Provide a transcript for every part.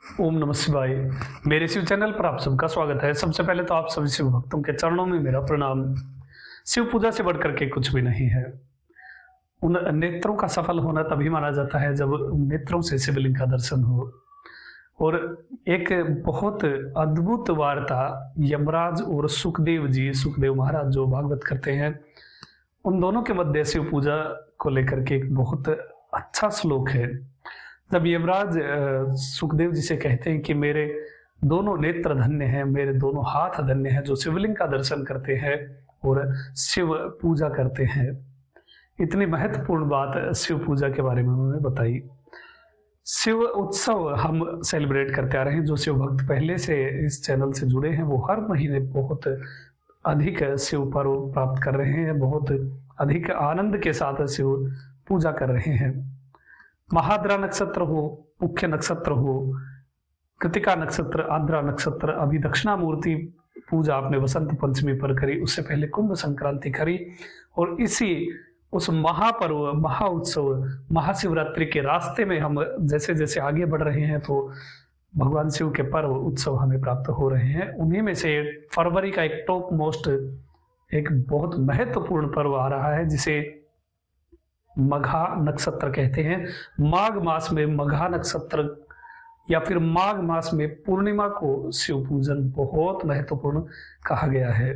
ओम नमः शिवाय। मेरे शिव चैनल पर आप सबका स्वागत है। सबसे पहले तो आप सभी शिव भक्तों के चरणों में मेरा प्रणाम। शिव पूजा से बढ़कर के कुछ भी नहीं है। उन नेत्रों का सफल होना तभी माना जाता है जब नेत्रों से शिवलिंग का दर्शन हो। और एक बहुत अद्भुत वार्ता यमराज और सुखदेव महाराज जो भागवत करते हैं, उन दोनों के मध्य शिव पूजा को लेकर के एक बहुत अच्छा श्लोक है। जब यमराज सुखदेव जी से कहते हैं कि मेरे दोनों नेत्र धन्य हैं, मेरे दोनों हाथ धन्य हैं जो शिवलिंग का दर्शन करते हैं और शिव पूजा करते हैं। इतनी महत्वपूर्ण बात शिव पूजा के बारे में उन्होंने बताई। शिव उत्सव हम सेलिब्रेट करते आ रहे हैं। जो शिव भक्त पहले से इस चैनल से जुड़े हैं वो हर महीने बहुत अधिक शिव पर्व प्राप्त कर रहे हैं, बहुत अधिक आनंद के साथ शिव पूजा कर रहे हैं। महाद्रा नक्षत्र हो, मुख्य नक्षत्र हो, कृतिका नक्षत्र, आद्रा नक्षत्र, अभी दक्षिणामूर्ति पूजा आपने वसंत पंचमी पर करी, उससे पहले कुंभ संक्रांति करी, और इसी उस महापर्व, महा उत्सव, महाशिवरात्रि के रास्ते में हम जैसे जैसे आगे बढ़ रहे हैं तो भगवान शिव के पर्व उत्सव हमें प्राप्त हो रहे हैं। उन्हीं में से फरवरी का एक टॉप मोस्ट, एक बहुत महत्वपूर्ण पर्व आ रहा है जिसे मघा नक्षत्र कहते हैं। माघ मास में मघा नक्षत्र या फिर माघ मास में पूर्णिमा को शिव पूजन बहुत महत्वपूर्ण कहा गया है।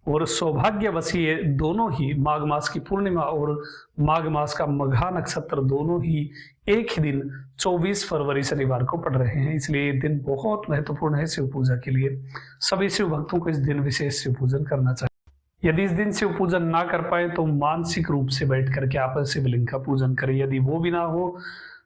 और सौभाग्यवशी ये दोनों ही, माघ मास की पूर्णिमा और माघ मास का मघा नक्षत्र, दोनों ही एक ही दिन 24 फरवरी शनिवार को पड़ रहे हैं। इसलिए ये दिन बहुत महत्वपूर्ण है शिव पूजा के लिए। सभी शिव भक्तों को इस दिन विशेष शिव पूजन करना चाहिए। यदि इस दिन शिव पूजन ना कर पाए तो मानसिक रूप से बैठ करके आप शिवलिंग का पूजन करें। यदि वो भी ना हो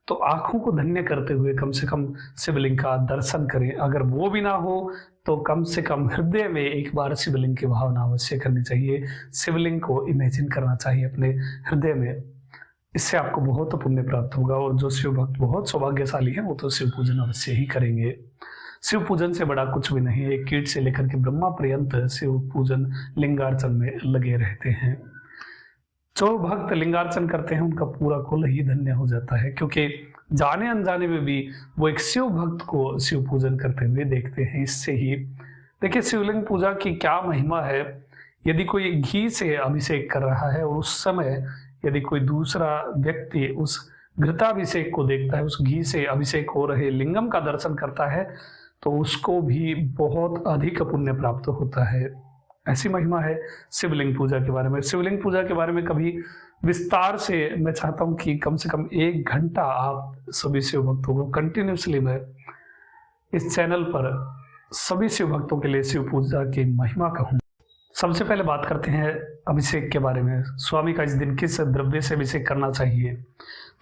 तो आंखों को धन्य करते हुए कम से कम शिवलिंग का दर्शन करें। अगर वो भी ना हो तो कम से कम हृदय में एक बार शिवलिंग की भावना अवश्य करनी चाहिए। शिवलिंग को इमेजिन करना चाहिए अपने हृदय में। इससे आपको बहुत पुण्य प्राप्त होगा। और जो शिव भक्त बहुत सौभाग्यशाली है वो तो शिव पूजन अवश्य ही करेंगे। शिव पूजन से बड़ा कुछ भी नहीं है। एक कीट से लेकर के ब्रह्मा पर्यंत शिव पूजन लिंगार्चन में लगे रहते हैं। जो भक्त लिंगार्चन करते हैं उनका पूरा कुल ही धन्य हो जाता है, क्योंकि जाने अनजाने में भी वो एक शिव भक्त को शिव पूजन करते हुए देखते हैं। इससे ही देखिए शिवलिंग पूजा की क्या महिमा है। यदि कोई घी से अभिषेक कर रहा है और उस समय यदि कोई दूसरा व्यक्ति उस घृताभिषेक को देखता है, उस घी से अभिषेक हो रहे लिंगम का दर्शन करता है, तो उसको भी बहुत अधिक पुण्य प्राप्त होता है। ऐसी महिमा है शिवलिंग पूजा के बारे में। शिवलिंग पूजा के बारे में कभी विस्तार से मैं चाहता हूं कि कम से कम 1 घंटा आप सभी शिव भक्तों को कंटिन्यूसली मैं इस चैनल पर सभी शिव भक्तों के लिए शिव पूजा की महिमा कहूँ। सबसे पहले बात करते हैं अभिषेक के बारे में। स्वामी का इस दिन किस द्रव्य से अभिषेक करना चाहिए?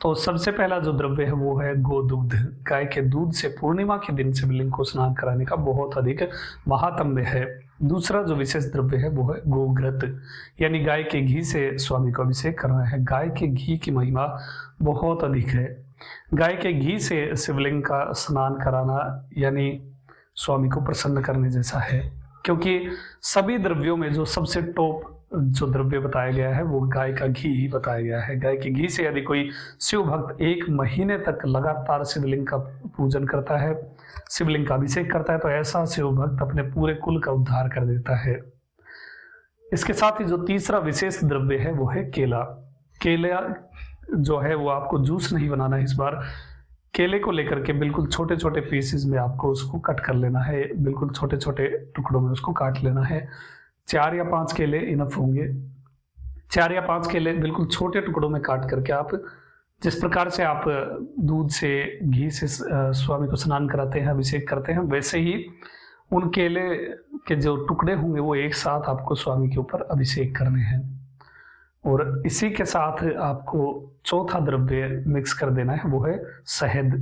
तो सबसे पहला जो द्रव्य है वो है गोदूध। गाय के दूध से पूर्णिमा के दिन शिवलिंग को स्नान कराने का बहुत अधिक महात्म्य है। दूसरा जो विशेष द्रव्य है वो है गोघृत, यानी गाय के घी से स्वामी को अभिषेक करना है। गाय के घी की महिमा बहुत अधिक है। गाय के घी से शिवलिंग का स्नान कराना यानी स्वामी को प्रसन्न करने जैसा है, क्योंकि सभी द्रव्यों में जो सबसे टॉप जो द्रव्य बताया गया है वो गाय का घी ही बताया गया है। गाय के घी से यदि कोई शिव भक्त 1 महीने तक लगातार शिवलिंग का पूजन करता है, शिवलिंग का अभिषेक करता है, तो ऐसा शिव भक्त अपने पूरे कुल का उद्धार कर देता है। इसके साथ ही जो तीसरा विशेष द्रव्य है वो है केला। केला जो है वो आपको जूस नहीं बनाना है इस बार। केले को लेकर के बिल्कुल छोटे छोटे पीसेस में आपको उसको कट कर लेना है, बिल्कुल छोटे छोटे टुकड़ों में उसको काट लेना है। 4 या 5 केले इनफ होंगे। 4 या 5 केले बिल्कुल छोटे टुकड़ों में काट करके आप जिस प्रकार से आप दूध से घी से स्वामी को स्नान कराते हैं, अभिषेक करते हैं, वैसे ही उन केले के जो टुकड़े होंगे वो एक साथ आपको स्वामी के ऊपर अभिषेक करने हैं। और इसी के साथ आपको चौथा द्रव्य मिक्स कर देना है, वो है शहद।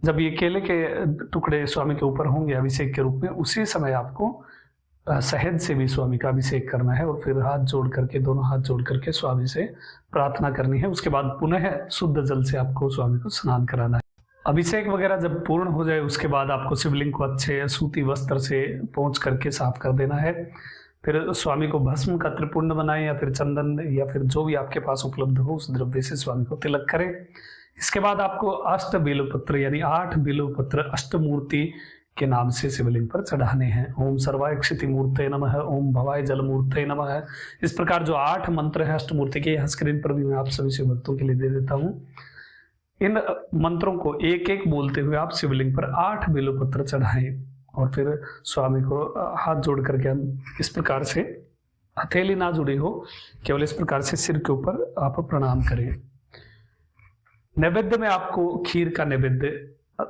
जब ये केले के टुकड़े स्वामी के ऊपर होंगे अभिषेक के रूप में, उसी समय आपको शहद से भी स्वामी का अभिषेक करना है। और फिर हाथ जोड़ करके, दोनों हाथ जोड़ करके स्वामी से प्रार्थना करनी है। उसके बाद पुनः शुद्ध जल से आपको स्वामी को स्नान कराना है। अभिषेक वगैरह जब पूर्ण हो जाए उसके बाद आपको शिवलिंग को अच्छे सूती वस्त्र से पोंछ करके साफ कर देना है। फिर स्वामी को भस्म का त्रिपुंड बनाएं या फिर चंदन या फिर जो भी आपके पास उपलब्ध हो उस द्रव्य से स्वामी को तिलक करें। इसके बाद आपको अष्ट बिल्वपत्र यानी 8 बिल्वपत्र अष्टमूर्ति के नाम से शिवलिंग पर चढ़ाने हैं। ओम सर्वाय क्षिति मूर्ते नमः, ओम भवाय जल मूर्ते नमः। इस प्रकार जो 8 मंत्र है अष्टमूर्ति के, यहाँ स्क्रीन पर भी मैं आप सभी शिव भक्तों के लिए दे देता हूँ। इन मंत्रों को एक एक बोलते हुए आप शिवलिंग पर 8 बिल्वपत्र चढ़ाएं और फिर स्वामी को हाथ जोड़ करके इस प्रकार से, हथेली ना जुड़ी हो, केवल इस प्रकार से सिर के ऊपर आप प्रणाम करें। नैवेद्य में आपको खीर का नैवेद्य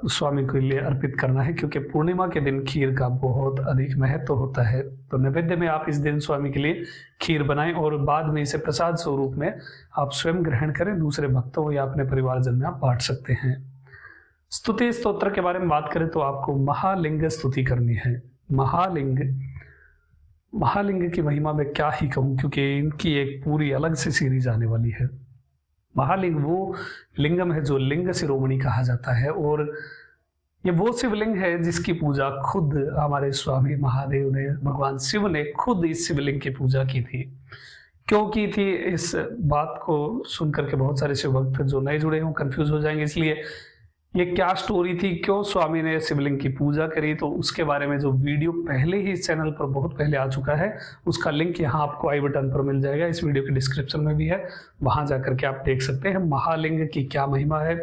स्वामी के लिए अर्पित करना है, क्योंकि पूर्णिमा के दिन खीर का बहुत अधिक महत्व होता है। तो नैवेद्य में आप इस दिन स्वामी के लिए खीर बनाएं और बाद में इसे प्रसाद स्वरूप में आप स्वयं ग्रहण करें, दूसरे भक्तों या अपने परिवारजन में आप बांट सकते हैं। स्तुति स्तोत्र के बारे में बात करें तो आपको महालिंग स्तुति करनी है। महालिंग की महिमा में क्या ही कहूं, क्योंकि इनकी एक पूरी अलग से सीरीज आने वाली है। महालिंग वो लिंगम है जो लिंग शिरोमणि कहा जाता है, और ये वो शिवलिंग है जिसकी पूजा खुद हमारे स्वामी महादेव ने, भगवान शिव ने खुद इस शिवलिंग की पूजा की थी। क्यों की थी, इस बात को सुनकर के बहुत सारे शिव भक्त जो नए जुड़े हों कंफ्यूज हो जाएंगे, इसलिए ये क्या स्टोरी थी, क्यों स्वामी ने शिवलिंग की पूजा करी, तो उसके बारे में जो वीडियो पहले ही इस चैनल पर बहुत पहले आ चुका है, उसका लिंक यहाँ आपको आई बटन पर मिल जाएगा, इस वीडियो के डिस्क्रिप्शन में भी है, वहां जाकर के आप देख सकते हैं महालिंग की क्या महिमा है,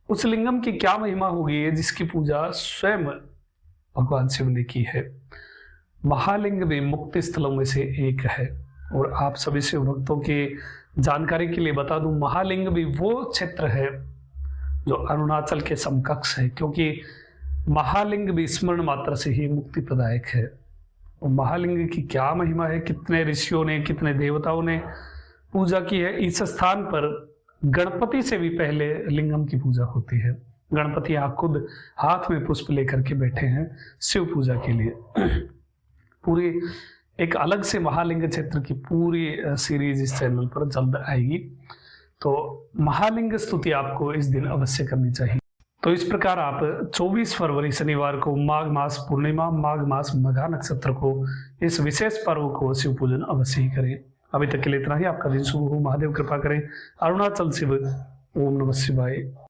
उस लिंगम की क्या महिमा होगी जिसकी पूजा स्वयं भगवान शिव ने की है। महालिंग भी मुक्ति स्थलों में से एक है। और आप सभी शिव भक्तों की जानकारी के लिए बता दूं, महालिंग भी वो क्षेत्र है जो अरुणाचल के समकक्ष है, क्योंकि महालिंग भी स्मरण मात्र से ही मुक्ति प्रदायक है। और महालिंग की क्या महिमा है, कितने ऋषियों ने, कितने देवताओं ने पूजा की है। इस स्थान पर गणपति से भी पहले लिंगम की पूजा होती है। गणपति यहाँ खुद हाथ में पुष्प लेकर के बैठे हैं शिव पूजा के लिए। पूरी एक अलग से महालिंग क्षेत्र की पूरी सीरीज इस चैनल पर जल्द आएगी। तो महालिंग स्तुति आपको इस दिन अवश्य करनी चाहिए। तो इस प्रकार आप 24 फरवरी शनिवार को माघ मास पूर्णिमा, माघ मास मघा नक्षत्र को, इस विशेष पर्व को शिव पूजन अवश्य ही करें। अभी तक के लिए इतना ही। आपका दिन शुभ हो, महादेव कृपा करें। अरुणाचल शिव। ओम नमः शिवाय।